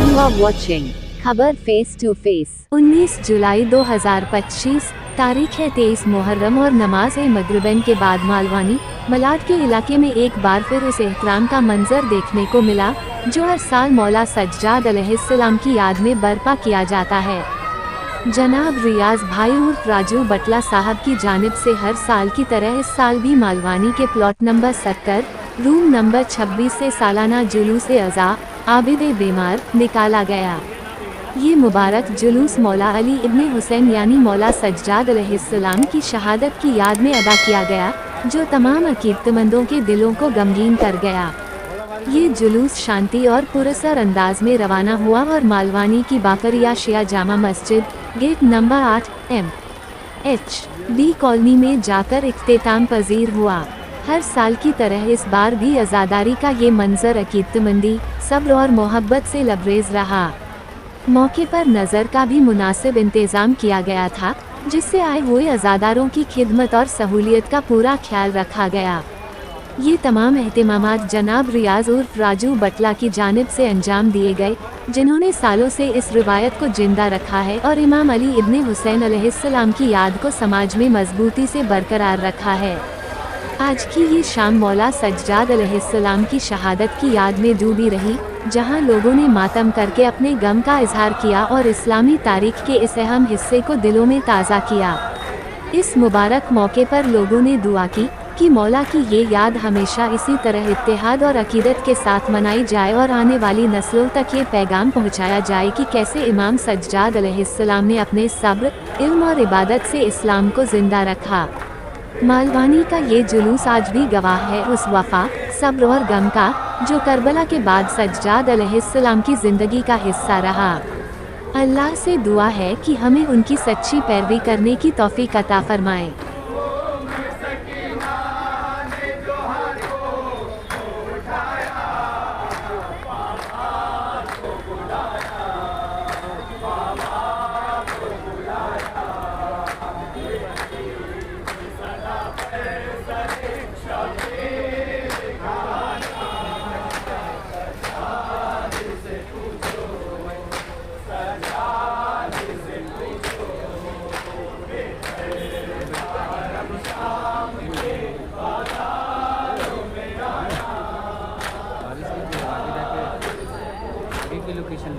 You are watching खबर face to face. 19 जुलाई 2025 तारीख है 23 मुहर्रम और नमाज मगरिबन के बाद मालवानी मलाड के इलाके में एक बार फिर उस एहतराम का मंजर देखने को मिला जो हर साल मौला सज्जाद अलैहिस्सलाम की याद में बर्पा किया जाता है। जनाब रियाज भाई उर्फ राजू बटला साहब की जानिब से हर साल की तरह इस साल भी मालवानी के प्लॉट नंबर 70 रूम नंबर 26 से सालाना जुलूस अज़ा आबिद बीमार निकाला गया। ये मुबारक जुलूस मौला अली इब्ने हुसैन यानी मौला सज्जाद अलैहिस्सलाम की शहादत की याद में अदा किया गया, जो तमाम अकीदतमंदों के दिलों को गमगीन कर गया। ये जुलूस शांति और पुरअसर अंदाज में रवाना हुआ और मालवानी की बाकरिया शिया Jama Masjid gate number 8 MHB colony में जाकर इख्तिताम पजीर हुआ। हर साल की तरह इस बार भी अज़ादारी का ये मंजर अकीदतमंदी, सब्र और मोहब्बत से लबरेज रहा। मौके पर नज़र का भी मुनासिब इंतज़ाम किया गया था, जिससे आए हुए अज़ादारों की खिदमत और सहूलियत का पूरा ख्याल रखा गया। ये तमाम एहतिमामात जनाब रियाज उर्फ राजू बटला की जानिब से अंजाम दिए गए, जिन्होंने सालों से इस रिवायत को जिंदा रखा है और इमाम अली इब्ने हुसैन अलैहिस्सलाम की याद को समाज में मजबूती से बरकरार रखा है। आज की ये शाम मौला सज्जाद अलैहिस्सलाम की शहादत की याद में डूबी रही, जहां लोगों ने मातम करके अपने गम का इजहार किया और इस्लामी तारीख के इस अहम हिस्से को दिलों में ताज़ा किया। इस मुबारक मौके पर लोगों ने दुआ की कि मौला की ये याद हमेशा इसी तरह इत्तेहाद और अकीदत के साथ मनाई जाए और आने वाली नस्लों तक ये पैगाम पहुंचाया जाए कि कैसे इमाम सज्जाद अलैहिस्सलाम ने अपने सब्र, इल्म और इबादत से इस्लाम को जिंदा रखा। मालवानी का ये जुलूस आज भी गवाह है उस वफा, सब्र और गम का, जो करबला के बाद सज्जाद अलैहिस्सलाम की ज़िंदगी का हिस्सा रहा। अल्लाह से दुआ है कि हमें उनकी सच्ची पैरवी करने की तौफीक अता फरमाए। लोकेशन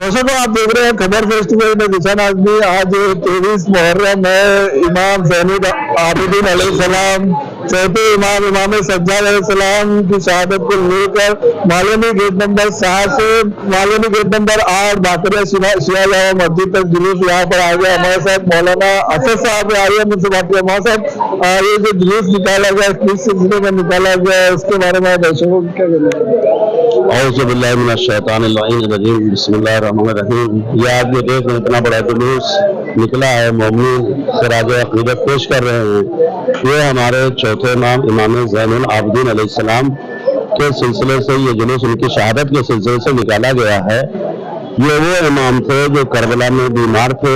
दोस्तों, आप देख रहे हैं खबर फेस्टिवल में निशान आजमी। आज 23 मुहर्रम है। इमाम ज़ैनुल आबिदीन अलैहिस्सलाम चौथे इमाम सज्जाद अलैहिस्सलाम की शहादत को लेकर मालवानी गेट नंबर 7 से मालवानी गेट नंबर 8 बाकरिया शिया जामा मस्जिद तक जुलूस यहाँ पर आ गया। हमारे साथ मौलाना असद साहब आए हैं, मुझसे बात किया। मौलाना साहब, ये जो जुलूस निकाला गया किस सिलसिले में निकाला गया, उसके बारे में दर्शकों को क्या कहना है? बिस्मिल्लाहिर्रहमानिर्रहीम। ये आज ये देश में इतना बड़ा जुलूस निकला है, मोमिन सिराज अक़ीदत पेश कर रहे हैं। ये हमारे चौथे इमाम ज़ैनुल आबिदीन अलैहिस्सलाम के सिलसिले से ये जुलूस उनकी शहादत के सिलसिले से निकाला गया है। ये वो इमाम थे जो करबला में बीमार थे।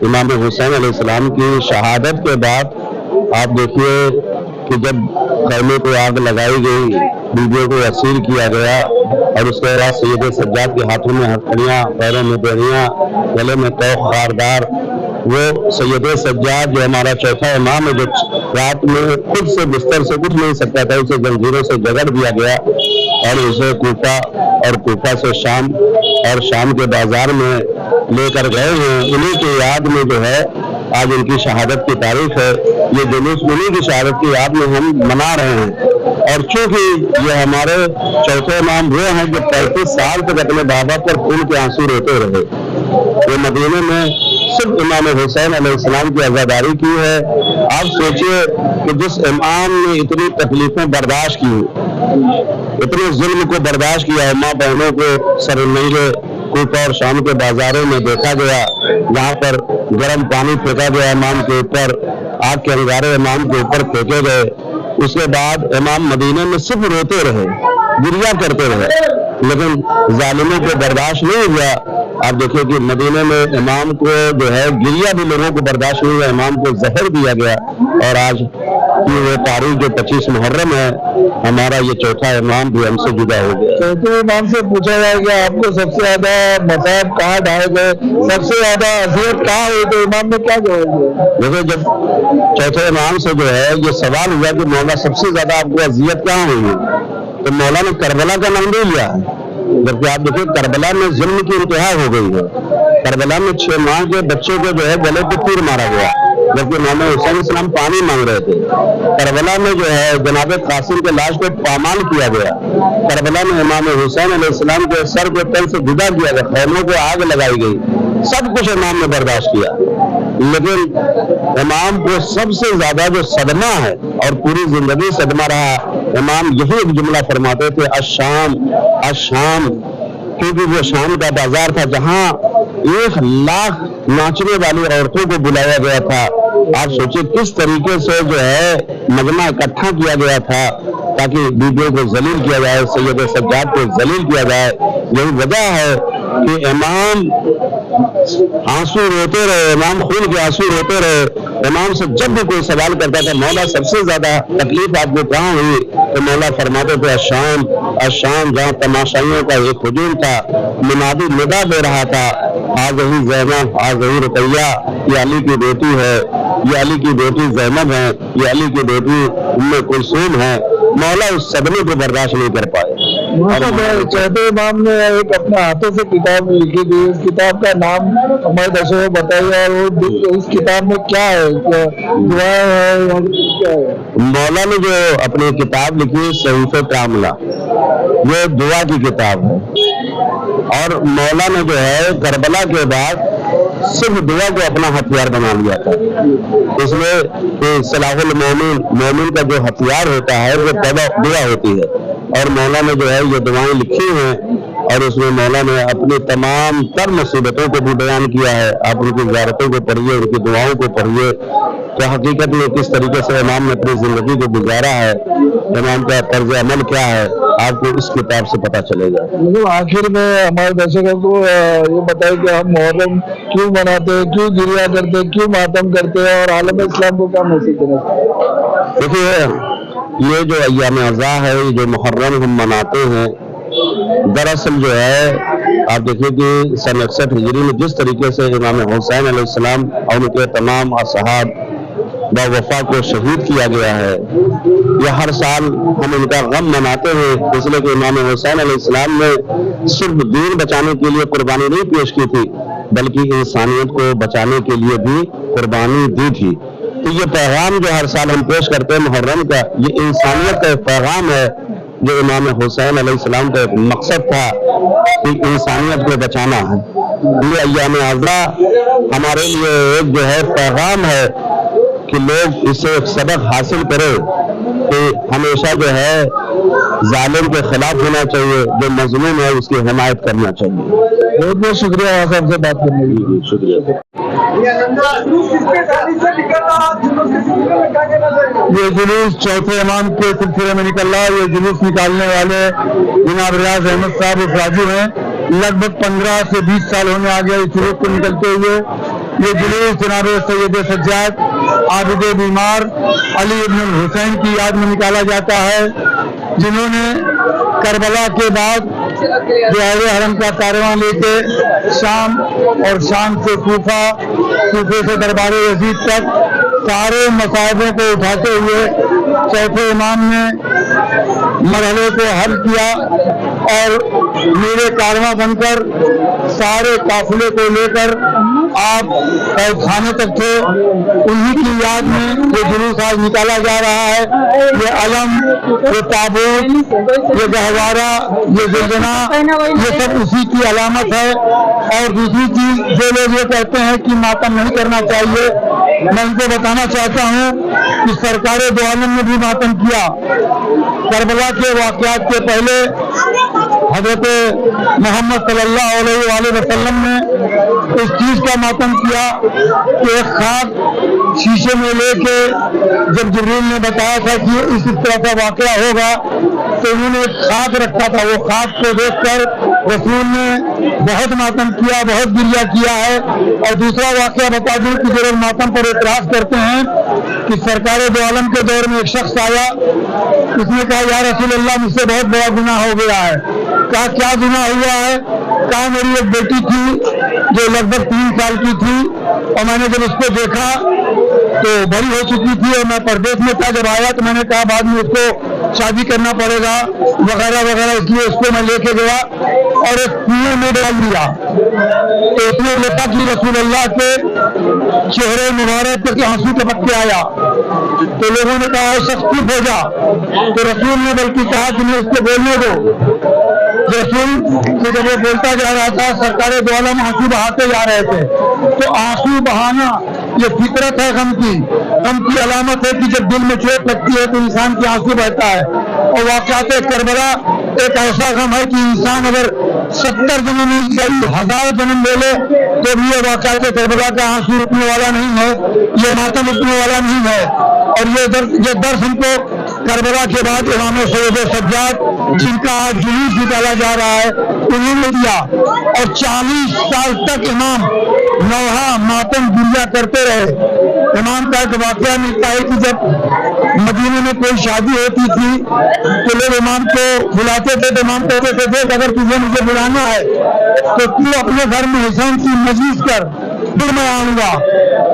इमाम हुसैन अलैहिस्सलाम की शहादत के बाद आप देखिए कि जब खैमे को आग लगाई गई, बीवियों को असीर किया गया और उसके बाद सैयद सज्जाद के हाथों में हथकड़ियाँ, पैरों में बेड़ियाँ, गले में तोख खारदार, वो सैयद सज्जाद जो हमारा चौथा इमाम है, जो रात में खुद से बिस्तर से उठ नहीं सकता था, उसे जंजीरों से जकड़ दिया गया और उसे कूफा और कूफा से शाम और शाम के बाजार में लेकर गए हैं। उन्हीं की याद में जो है आज उनकी शहादत की तारीख है। ये जुलूस उन्हीं की शहादत की याद में हम मना रहे हैं। और चूंकि ये हमारे चौथे इमाम वो हैं जो 35 साल तक अपने बाबा पर खून के आंसू रोते रहे। वो मदीने में सिर्फ इमाम हुसैन अलैहिस्सलाम की अज़ादारी की है। आप सोचिए कि जिस इमाम ने इतनी तकलीफें बर्दाश्त की, इतने जुल्म को बर्दाश्त किया, माँ बहनों को शर्मिंदे कूपा और शाम के बाजारों में देखा गया, वहाँ पर गर्म पानी फेंका गया इमाम के ऊपर, आग के अंगारे इमाम के ऊपर फेंके गए। उसके बाद इमाम मदीने में सिर्फ रोते रहे, गिरिया करते रहे, लेकिन जालिमों को बर्दाश्त नहीं हुआ। आप देखिए कि मदीने में इमाम को जो है गिरिया भी लोगों को बर्दाश्त नहीं हुआ, इमाम को जहर दिया गया। और आज की वो तारीख जो 25 मुहर्रम है, हमारा ये चौथा इमाम भी हमसे जुदा हो गया। चौथे इमाम से पूछा जाएगा आपको सबसे ज्यादा मसाब कहाँ ढाए गए, सबसे ज्यादा अजियत कहाँ हुई, तो इमाम ने क्या जवाब दिया? देखो, जब चौथे इमाम से जो है ये सवाल हुआ कि मौला सबसे ज्यादा आपको अजियत कहाँ हुई, तो मौला ने करबला का नाम नहीं लिया। जबकि आप देखिए करबला में जुल्म की इंतहा हो गई है। करबला में 6 माह के बच्चे को जो है गले पे तीर मारा गया, जबकि इमाम हुसैन अलैहिस्सलाम पानी मांग रहे थे। करबला में जो है जनाब कासिम के लाश को पामाल किया गया। करबला में इमाम हुसैन अलैहिस्सलाम के सर को तन से जुदा किया गया, खैमों को आग लगाई गई। सब कुछ इमाम ने बर्दाश्त किया, लेकिन इमाम को सबसे ज्यादा जो सदमा है और पूरी जिंदगी सदमा रहा, इमाम यही एक जुमला फरमाते थे, अशाम अशाम, क्योंकि वो शाम का बाजार था जहां 1 लाख नाचने वाली औरतों को बुलाया गया था। आप सोचिए किस तरीके से जो है मजमा इकट्ठा किया गया था ताकि बीबियों को जलील किया जाए, सैयद सज्जाद को जलील किया जाए। यही वजह है कि इमाम आंसू रोते रहे, इमाम खून के आंसू रोते रहे। इमाम से जब भी कोई सवाल करता था, मौला सबसे ज्यादा तकलीफ आपको कहाँ हुई, तो मौला फरमाते थे अशाम अशाम, जहाँ तमाशाइयों का एक हुजूम था, मुनादी निदा दे रहा था, आज ही ज़ैनब आज ही रुकैया, ये अली की बेटी है, ये अली की बेटी ज़ैनब है, ये अली की बेटी उम्मे कुलसूम है। मौला उस सदमे को बर्दाश्त नहीं कर पाए। चौथे इमाम ने एक अपने हाथों से किताब लिखी थी, उस किताब का नाम हमारे दर्शकों को बताइए, और वो उस किताब में क्या है, दुआ है या क्या है? मौला ने जो अपनी किताब लिखी सहीफ़े कामिला, ये दुआ की किताब है। और मौला ने जो है करबला के बाद सिर्फ दुआ को अपना हथियार बना लिया था। इसमें सलाहुल मोमिन, मोमिन का जो हथियार होता है वो दुआ होती है। और मौला ने जो है ये दुआएं लिखी हैं, और उसमें मौला ने अपनी तमाम तर मुसीबतों को भी बयान किया है। आप उनकी ज़ियारतों को पढ़िए, उनकी दुआओं को पढ़िए, तो हकीकत में किस तरीके से इमाम ने अपनी जिंदगी को गुजारा है, इमाम का तर्ज अमल क्या है, आपको इस किताब से पता चलेगा। मतलब आखिर में हमारे दर्शकों को ये बताइए कि हम मुहर्रम क्यों मनाते हैं, क्यों गिरिया करते हैं, क्यों मातम करते हैं, और आलम इस्लाम को क्या मैसेज देना चाहिए? देखिए, ये जो अय्याम अज़ा है, ये जो मुहर्रम हम मनाते हैं, दरअसल जो है आप देखिए कि सन 61 हिजरी में जिस तरीके से इमाम हुसैन अलैहिस्सलाम और उनके तमाम असहाब वफा को शहीद किया गया है, यह हर साल हम इनका गम मनाते हैं, इसलिए कि इमाम हुसैन अलैहिस्सलाम ने सिर्फ दीन बचाने के लिए कुर्बानी नहीं पेश की थी, बल्कि इंसानियत को बचाने के लिए भी कुर्बानी दी थी। तो ये पैगाम जो हर साल हम पेश करते हैं मुहर्रम का, ये इंसानियत का पैगाम है, जो इमाम हुसैन अलैहिस्सलाम का एक मकसद था कि इंसानियत को बचाना है। ये अय्याम अज़ा हमारे लिए एक जो है पैगाम है कि लोग इससे एक सबक हासिल करें कि हमेशा जो है जालिम के खिलाफ होना चाहिए, जो मजलूम है उसकी हिमायत करना चाहिए। बहुत बहुत शुक्रिया आसाम से बात करने के लिए। शुक्रिया। ये जुलूस चौथे इमाम के सिलसिले में निकल रहा है। ये जुलूस निकालने वाले जनाब रियाज अहमद साहब इफराजी हैं। लगभग 15 से 20 साल होने आ गया इस जुलूस को निकलते हुए। ये जुलूस जनाब सैयद सज्जाद आबिद बीमार अली इब्न हुसैन की याद में निकाला जाता है, जिन्होंने करबला के बाद ज़ाहिर हरम का कारवां लेके शाम और शाम से कूफा, कूफे से दरबार यजीद तक सारे मसाइबों को उठाते हुए चौथे इमाम ने मरहले को हल किया और मेरे कारवां बनकर सारे काफिले को लेकर आप खाने तक थे, उन्हीं की याद में ये जुलूस आज निकाला जा रहा है। ये अलम, ये ताबूत, ये गहवारा, ये जुलजना, ये सब उसी की अलामत है। और दूसरी चीज, जो लोग ये कहते हैं कि मातम नहीं करना चाहिए, मैं इनको बताना चाहता हूँ कि सरकार दो आलम ने भी मातम किया। करबला के वाक़यात के पहले हज़रत मोहम्मद सल्लल्लाहु अलैहि वसल्लम ने इस चीज का मातम किया कि एक खाक शीशे में लेके जब जिब्रील ने बताया था कि इस तरह का वाक़या होगा, तो उन्होंने एक खाक रखा था। वो खाक को देखकर रसूल ने बहुत मातम किया, बहुत गिरिया किया है। और दूसरा वाक़या बता दूं कि जो लोग मातम पर एतराज करते हैं कि सरकार दो आलम के दौर में एक शख्स आया, उसने कहा या रसूल अल्लाह, मुझसे बहुत बड़ा गुनाह हो गया है। कहा क्या गुनाह हुआ है? कहा मेरी एक बेटी थी जो लगभग 3 साल की थी, और मैंने जब उसको देखा तो बड़ी हो चुकी थी और मैं परदेश में था। जब आया तो मैंने कहा बाद में उसको शादी करना पड़ेगा वगैरह वगैरह, इसलिए उसको मैं लेके गया और एक कुएं में डाल दिया। तो उसने देखा कि रसूल अल्लाह के चेहरे मुबारक पे आंसू टपक के आया। तो लोगों ने कहा शख्स चुप हो जा। तो रसूल ने बल्कि कहा कि मैं उसको बोलने दो। रसूल से जब वो बोलता जा रहा था, सरकार दो आलम आंसू बहाते जा रहे थे। तो आंसू बहाना ये फितरत है गम की अलामत है कि जब दिल में चोट लगती है तो इंसान के आंसू बहता है। और वाक़यात करबला एक ऐसा गम है कि इंसान अगर 70 जन्म, 1000 जन्म ले ले तो भी ये वाक़यात करबला का आंसू रुकने वाला नहीं है, ये मातम रुकने वाला नहीं है। और ये दर्स हमको करबला के बाद इमाम सैयद सज्जाद, जिनका आज जुलूस निकाला जा रहा है, उन्होंने दिया। और 40 साल तक इमाम नौहा मातम गिरिया करते रहे। इमाम का एक वाक़या मिलता है कि जब मदीने में कोई शादी होती थी तो लोग इमाम को बुलाते थे, तो इमाम कहते थे अगर तुझे मुझे बुलाना है तो तू अपने घर में हुसैन की मजलिस कर, फिर मैं आऊंगा।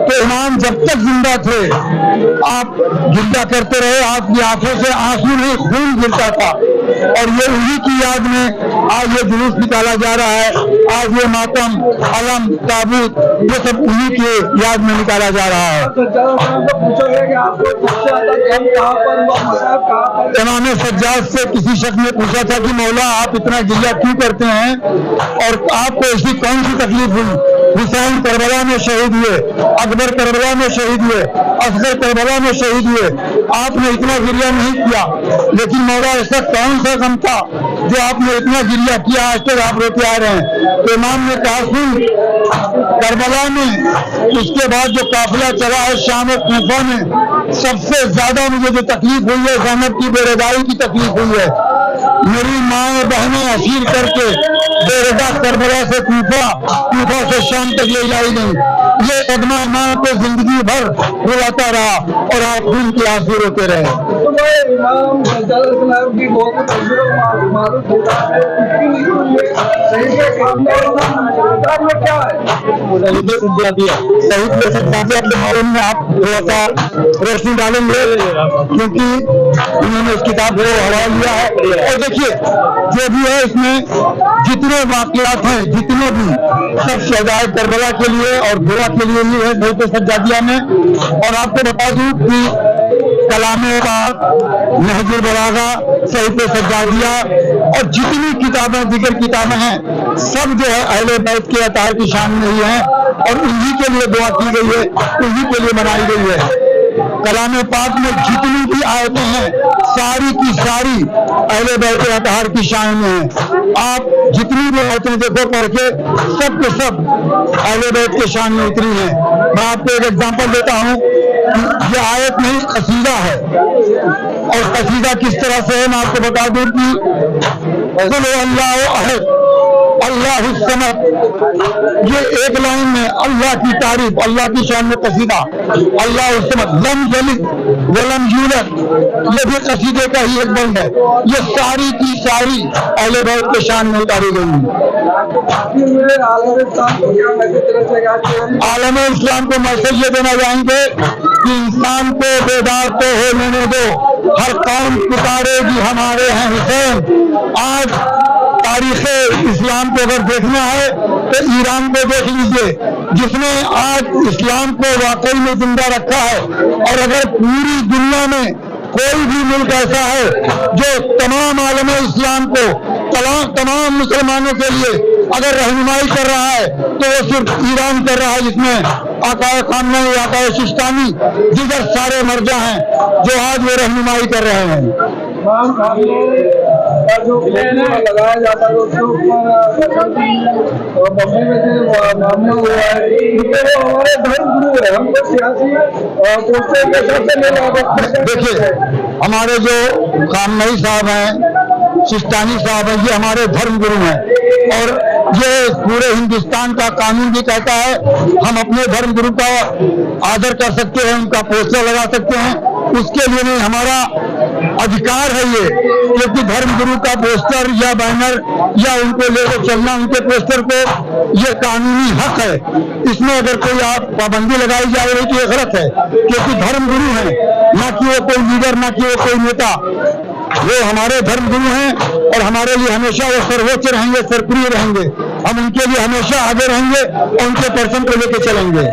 तो इमाम जब तक जिंदा थे आप गिरता करते रहे, आपकी आंखों से आंसू नहीं खून गिरता था। और ये उन्हीं की याद में आज ये जुलूस निकाला जा रहा है। आज ये मातम, अलम, ताबूत, ये सब उन्हीं की याद में निकाला जा रहा है। इमाम सज्जाद से किसी शख्स ने पूछा था कि मौला आप इतना गिरिया क्यों करते हैं और आपको ऐसी कौन सी तकलीफ हुई? हुसैन करबला में शहीद हुए, अकबर करबला में शहीद हुए, असगर करबला में शहीद हुए, आपने इतना गिरिया नहीं किया। लेकिन मौला ऐसा कौन सा गम था जो आपने इतना गिरिया किया, आज तक आप रोते आ रहे हैं? तो इमाम ने कहा सुन, करबला में उसके बाद जो काफिला चला है शाम और कूफा में, सबसे ज्यादा मुझे जो तकलीफ हुई है ज़ैनब की बेरदाई की तकलीफ हुई है। मेरी माएँ बहनें असीर करके बेरदा करबला से कूफा से शाम तक ले जाई गई। ये कदमा माँ को जिंदगी भर रुलाता रहा और आप खून के आंसू रोते रहे। इमाम सज्जाद की बहुत मारूफ होता है, शहीद के बारे में आप थोड़ा सा रोशनी डालेंगे, क्योंकि उन्होंने इस किताब को हवा लिया है। और देखिए जो भी है इसमें जितने वाक़यात हैं, जितने भी सब शहदाए करबला के लिए और बुरा के लिए ही है बहुत सज्जादिया में। और आपको बता दूं कि कलामे पाक, नहजुल बलागा, सहीफ़ सज्जादिया और जितनी किताबें दिगर किताबें हैं सब जो है अहले बैत के अतार की शान में ही है और उन्हीं के लिए दुआ की गई है, उन्हीं के लिए बनाई गई है। कलामे पाक में जितनी भी आयतें हैं सारी की सारी अहले बैत के अतार की शान में है। आप जितनी भी आयतें देखो पढ़ के, सब के सब अहले बैत के शान में उतरी है। मैं आपको एक एग्जांपल देता हूँ, ये आयत नहीं कसीदा है। और कसीदा किस तरह से है मैं आपको बता दूं कि अल्लाह अहद अल्लाह समद, ये एक लाइन में अल्लाह की तारीफ, अल्लाह की शान में कसीदा। अल्लाह समद, लम यलिद वलम यूलद, ये भी कसीदे का ही एक बंद है। ये सारी की सारी अहले बैत के शान में उतारी गई है। आलम इस्लाम को मैसेज ये देना चाहेंगे कि इंसान को बेदार तो हो लेने दो, हर कौम पुकारेगी हमारे हैं हुसैन। आज तारीख इस्लाम को अगर देखना है तो ईरान को देख लीजिए, जिसने आज इस्लाम को वाकई में जिंदा रखा है। और अगर पूरी दुनिया में कोई भी मुल्क ऐसा है जो तमाम आलम इस्लाम को, तमाम मुसलमानों के लिए अगर रहनुमाई कर रहा है तो वो सिर्फ ईरान कर रहा है, जिसमें आकाए खामनेई, आकाए सिस्तानी, जिधर सारे मर्जा हैं जो आज वो रहनुमाई कर रहे हैं। जो लगाया जाता है उसके ऊपर बम्बई में जो मामला हुआ है, वो हमारे धर्म गुरु है, हम तो सियासी दोस्तों के साथ। देखिए, हमारे जो खामनेई साहब हैं, सिस्तानी साहब हैं, ये हमारे धर्म गुरु हैं। और ये पूरे हिंदुस्तान का कानून भी कहता है हम अपने धर्म गुरु का आदर कर सकते हैं, उनका पोस्टर लगा सकते हैं। उसके लिए नहीं, हमारा अधिकार है ये, क्योंकि धर्म गुरु का पोस्टर या बैनर या उनको लेकर चलना, उनके पोस्टर को, ये कानूनी हक है। इसमें अगर कोई आप पाबंदी लगाई जा रही तो ये गलत है, क्योंकि धर्म गुरु है, ना कि वो कोई लीडर, ना कि वो कोई नेता। वो हमारे धर्म गुरु हैं और हमारे लिए हमेशा वो सर्वोच्च रहेंगे, सर्वप्रिय रहेंगे। हम उनके लिए हमेशा आगे रहेंगे और उनके परचम को लेकर चलेंगे।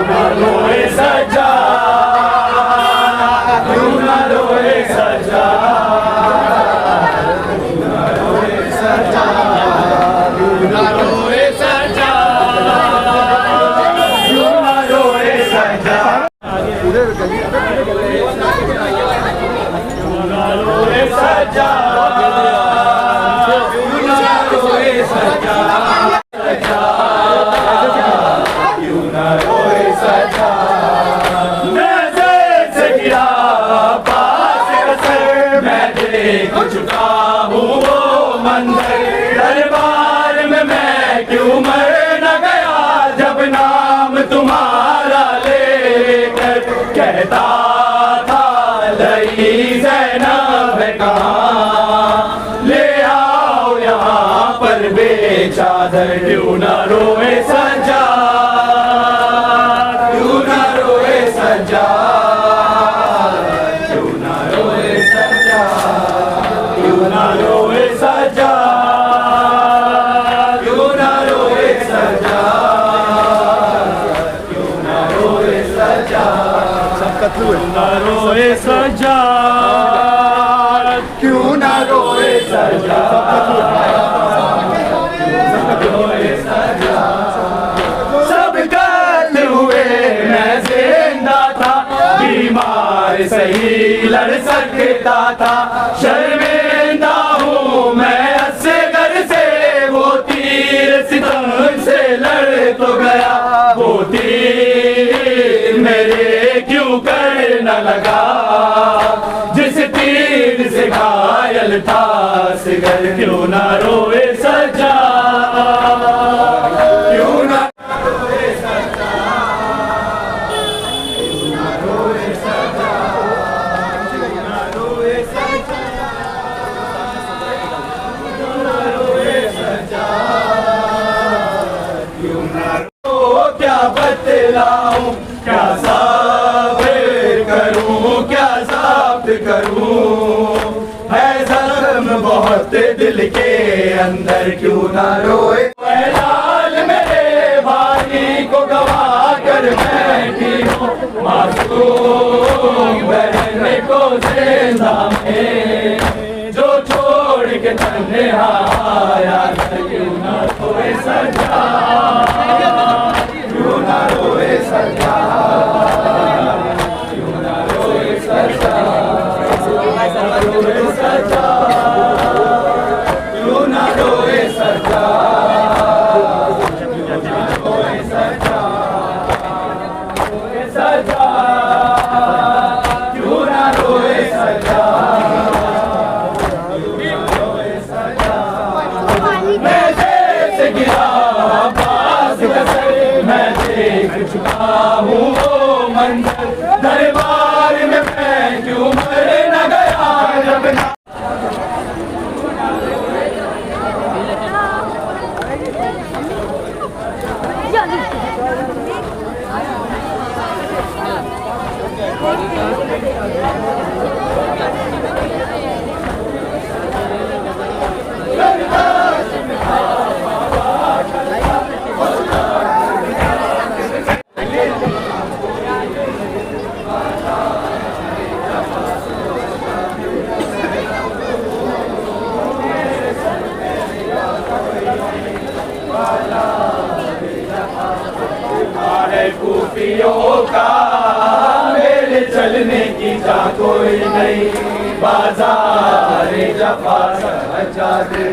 रोए सजा, क्यों न रोए सजा, क्यों न रोए सजा, क्यों न रोए सजा, क्यों न रोए सजा, क्यों न रोए सजा, क्यों न रोए सजा, क्यों न रोए सजा, नजर से गिरा पास कसर, मैं देख चुका हूँ वो मंजर, दरबार में मैं क्यों मर न गया, जब नाम तुम्हारा लेकर कहता था लई ज़ैनब कहाँ, ले आओ यहाँ पर बेचादर, क्यों न रोए सजा, क्यों न रोए सजा, क्यों न रोए सजा, क्यों न रोए सजा, क्यों न रोए सजा, क्यों न रोए सजा, क्यों न रोए सजा, क्यों न रोए सजा, रोए सजा, सब कल हुए मैं जिंदा था, बीमार सही लड़ सकता था, शर्मिंदा हूँ मैं असगर से, वो तीर सितम से लड़ तो गया, वो तीर मेरे क्यों कर न लगा, जिस तीर से घायल था सिगर, क्यों न रोए सजा, क्यों न रोए सजा, क्यों न रोए सजा, क्यों न रोए सजा, क्यों न रोए सजा, क्यों न रो, क्या बतलाऊं, क्या साबिर करूं, क्या साबित करूं, है जख्म बहुत दिल के अंदर, क्यों न रोए लाल मेरे भाई को गवा कर बैठी हो, मासूम बहन को जिंदा में जो छोड़ के तन्हा आया, क्यों न रोए सजा, क्यों न रोए सजा, क्यों न रोए सजा, रोए सजा, क्यों न रोए सजा, क्यों न रोए सजा, रोए सजा, क्यों न रोए सजा, क्यों न रोए सजा, मैं जैसे गिरा पास कसर, मैं देख चुका हूँ वो मंजर, दरबार में मैं क्यों मर न गया, जब खूफियों का मेरे चलने की जा कोई नहीं, बाजार जफा सजा दे,